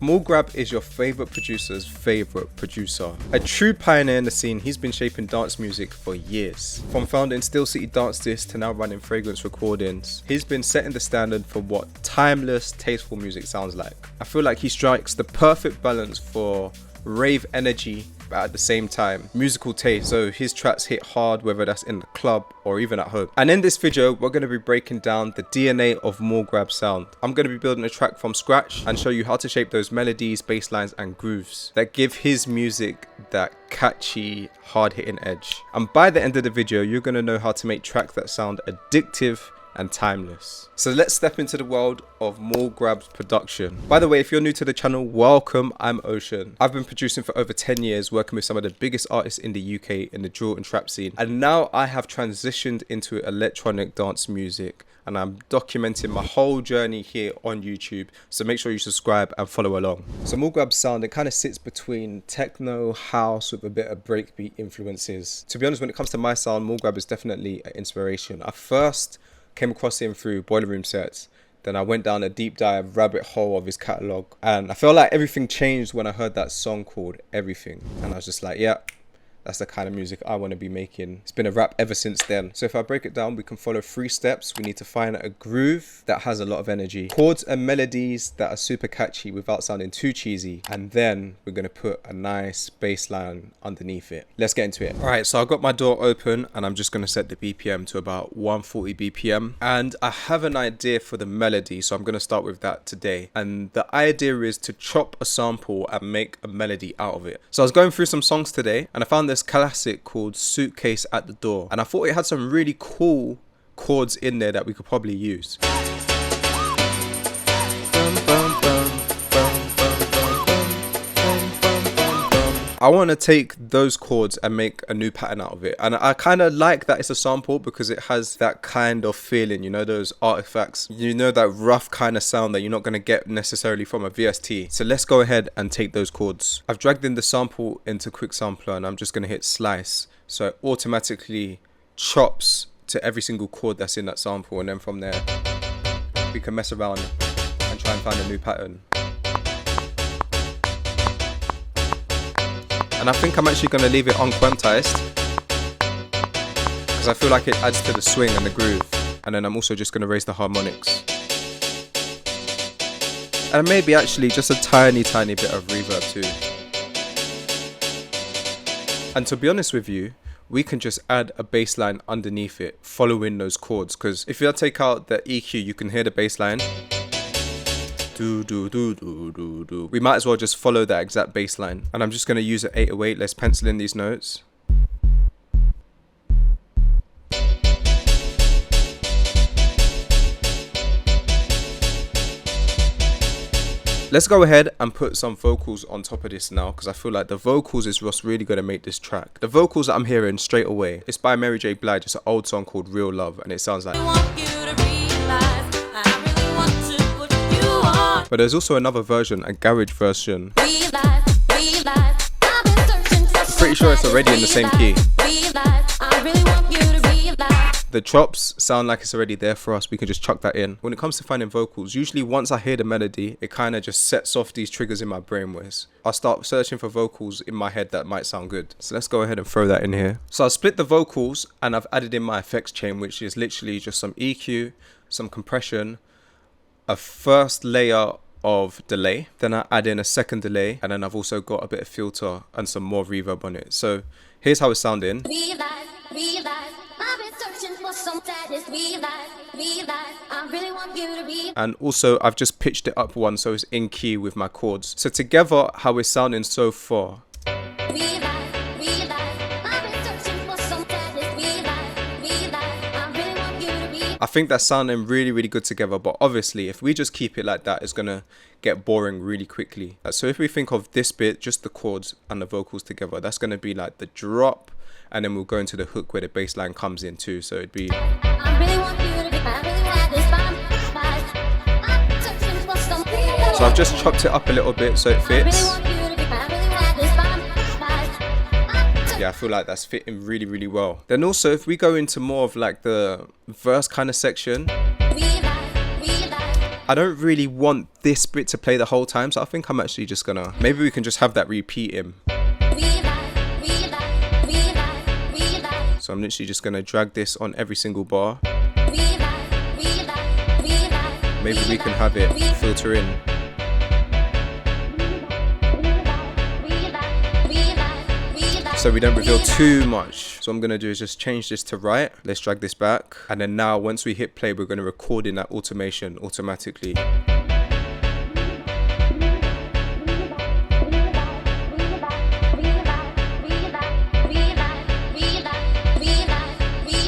Grab is your favorite producer's favorite producer. A true pioneer in the scene, he's been shaping dance music for years. From founding Steel City Dance Disc to now running Fragrance Recordings, he's been setting the standard for what timeless, tasteful music sounds like. I feel like he strikes the perfect balance for rave energy, but at the same time musical taste, so his tracks hit hard whether that's in the club or even at home. And in this video we're going to be breaking down the DNA of Grab sound. I'm going to be building a track from scratch and show you how to shape those melodies, bass lines and grooves that give his music that catchy, hard-hitting edge. And by the end of the video you're going to know how to make tracks that sound addictive and timeless. So let's step into the world of Grab's production. By the way, if you're new to the channel, welcome. I'm Ocean. I've been producing for over 10 years, working with some of the biggest artists in the UK in the drill and trap scene, and now I have transitioned into electronic dance music, and I'm documenting my whole journey here on YouTube, so make sure you subscribe and follow along. So Grab's sound, it kind of sits between techno, house with a bit of breakbeat influences. To be honest, when it comes to my sound, Grab is definitely an inspiration. I first came across him through Boiler Room sets, then I went down a deep dive rabbit hole of his catalogue, and I felt like everything changed when I heard that song called Everything, and I was just like, yeah, that's the kind of music I want to be making. It's been a rap ever since then. So if I break it down, we can follow 3 steps. We need to find a groove that has a lot of energy, chords and melodies that are super catchy without sounding too cheesy, and then we're going to put a nice bass line underneath it. Let's get into it. All right, so I've got my door open and I'm just going to set the BPM to about 140 BPM, and I have an idea for the melody, so I'm going to start with that today. And the idea is to chop a sample and make a melody out of it. So I was going through some songs today and I found this classic called Suitcase at the Door, and I thought it had some really cool chords in there that we could probably use. I want to take those chords and make a new pattern out of it, and I kind of like that it's a sample because it has that kind of feeling, you know, those artifacts, you know, that rough kind of sound that you're not going to get necessarily from a VST. So let's go ahead and take those chords. I've dragged in the sample into Quick Sampler and I'm just going to hit slice, so it automatically chops to every single chord that's in that sample, and then from there we can mess around and try and find a new pattern. And I think I'm actually going to leave it unquantized because I feel like it adds to the swing and the groove. And then I'm also just going to raise the harmonics. And maybe actually just a tiny bit of reverb too. And to be honest with you, we can just add a bass line underneath it following those chords, because if you take out the EQ, you can hear the bass line. Do, do, do, do, do, do. We might as well just follow that exact bass line. And I'm just going to use an 808. Let's pencil in these notes. Let's go ahead and put some vocals on top of this now, because I feel like the vocals is what's really going to make this track. The vocals that I'm hearing straight away, it's by Mary J. Blige. It's an old song called Real Love, and it sounds like... But there's also another version, a garage version. I'm pretty sure it's already in the same key. The chops sound like it's already there for us. We can just chuck that in. When it comes to finding vocals, usually once I hear the melody, it kind of just sets off these triggers in my brainwaves. I'll start searching for vocals in my head that might sound good. So let's go ahead and throw that in here. So I've split the vocals and I've added in my effects chain, which is literally just some EQ, some compression, a first layer of delay, then I add in a second delay, and then I've also got a bit of filter and some more reverb on it. So here's how it's sounding. And also I've just pitched it up one so it's in key with my chords. So together, how it's sounding so far. I think that's sounding really good together, but obviously if we just keep it like that, it's gonna get boring really quickly. So if we think of this bit, just the chords and the vocals together, that's gonna be like the drop, and then we'll go into the hook where the bass line comes in too. So it'd be... So I've just chopped it up a little bit so it fits. Yeah, I feel like that's fitting really well. Then also, if we go into more of like the verse kind of section, I don't really want this bit to play the whole time, so I think I'm actually just gonna, maybe we can just have that repeating. So I'm literally just gonna drag this on every single bar. Maybe we can have it filter in. So we don't reveal too much. So what I'm gonna do is just change this to right. Let's drag this back. And then now once we hit play, we're gonna record in that automation automatically.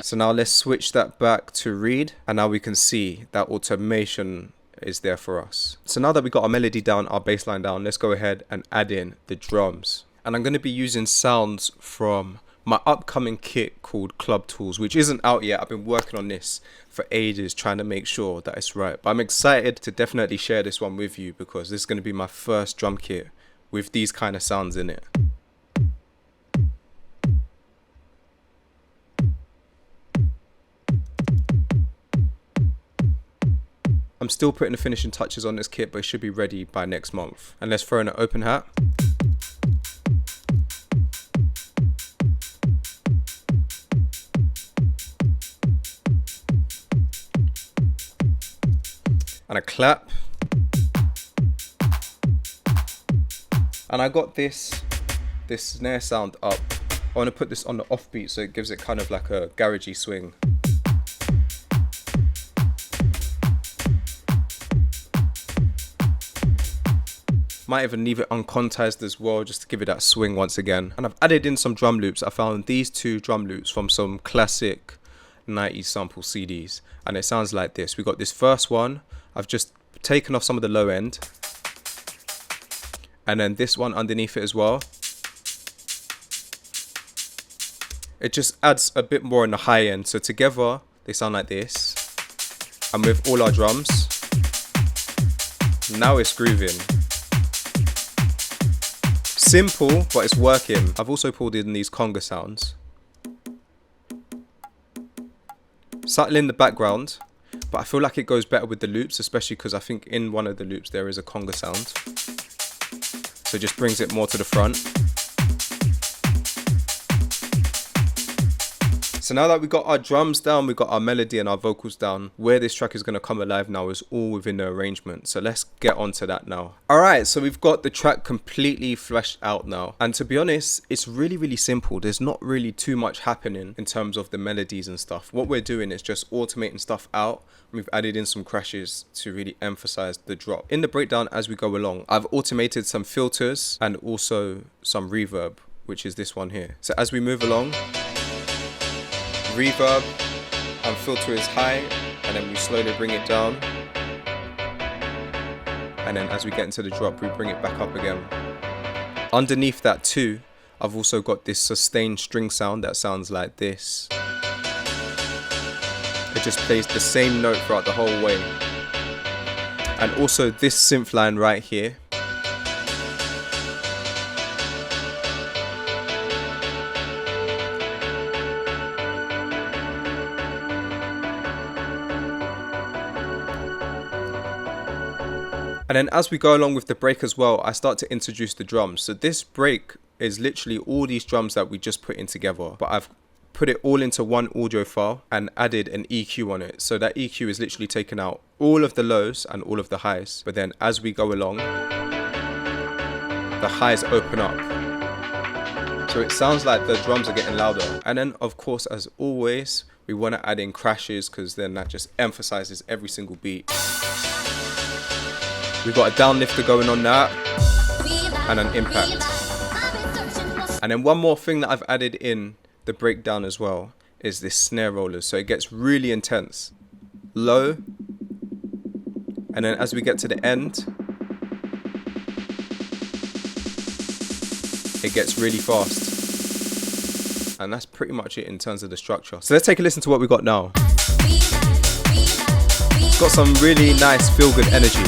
So now let's switch that back to read. And now we can see that automation is there for us. So now that we got our melody down, our bass line down, let's go ahead and add in the drums. And I'm going to be using sounds from my upcoming kit called Club Tools, which isn't out yet. I've been working on this for ages, trying to make sure that it's right. But I'm excited to definitely share this one with you because this is going to be my first drum kit with these kind of sounds in it. I'm still putting the finishing touches on this kit, but it should be ready by next month. And let's throw in an open hat. And a clap. And I got this snare sound up. I want to put this on the offbeat so it gives it kind of like a garagey swing. Might even leave it unquantized as well just to give it that swing once again. And I've added in some drum loops. I found these two drum loops from some classic 90s sample CDs. And it sounds like this. We got this first one. I've just taken off some of the low end. And then this one underneath it as well. It just adds a bit more in the high end. So together, they sound like this. And with all our drums, now it's grooving. Simple, but it's working. I've also pulled in these conga sounds. Subtle in the background, but I feel like it goes better with the loops, especially because I think in one of the loops there is a conga sound. So it just brings it more to the front. So now that we got our drums down, we got our melody and our vocals down, where this track is going to come alive now is all within the arrangement. So let's get onto that now. Alright, so we've got the track completely fleshed out now. And to be honest, it's really, really simple. There's not really too much happening in terms of the melodies and stuff. What we're doing is just automating stuff out. We've added in some crashes to really emphasize the drop. In the breakdown as we go along, I've automated some filters and also some reverb, which is this one here. So as we move along, reverb and filter is high, and then we slowly bring it down, and then as we get into the drop we bring it back up again. Underneath that too, I've also got this sustained string sound that sounds like this. It just plays the same note throughout the whole way. And also this synth line right here, and then as we go along with the break as well, I start to introduce the drums. So this break is literally all these drums that we just put in together, but I've put it all into one audio file and added an EQ on it. So that EQ is literally taken out all of the lows and all of the highs. But then as we go along, the highs open up. So it sounds like the drums are getting louder. And then of course, as always, we want to add in crashes because then that just emphasizes every single beat. We've got a down lifter going on that, and an impact. And then one more thing that I've added in the breakdown as well is this snare roller. So it gets really intense. Low, and then as we get to the end, it gets really fast. And that's pretty much it in terms of the structure. So let's take a listen to what we got now. It's got some really nice feel-good energy.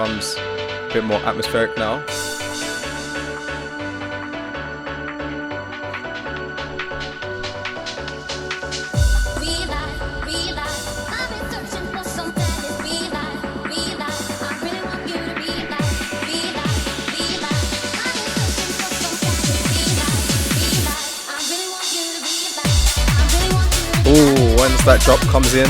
becomes a bit more atmospheric now. Ooh, once that drop comes in.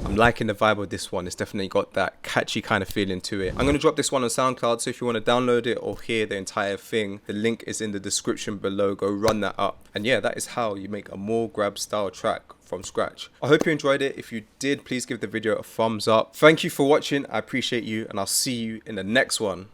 I'm liking the vibe of this one. It's definitely got that catchy kind of feeling to it. I'm going to drop this one on SoundCloud, so if you want to download it or hear the entire thing, the link is in the description below. Go run that up. And yeah, that is how you make a more grab style track from scratch. I hope you enjoyed it. If you did, please give the video a thumbs up. Thank you for watching. I appreciate you, and I'll see you in the next one.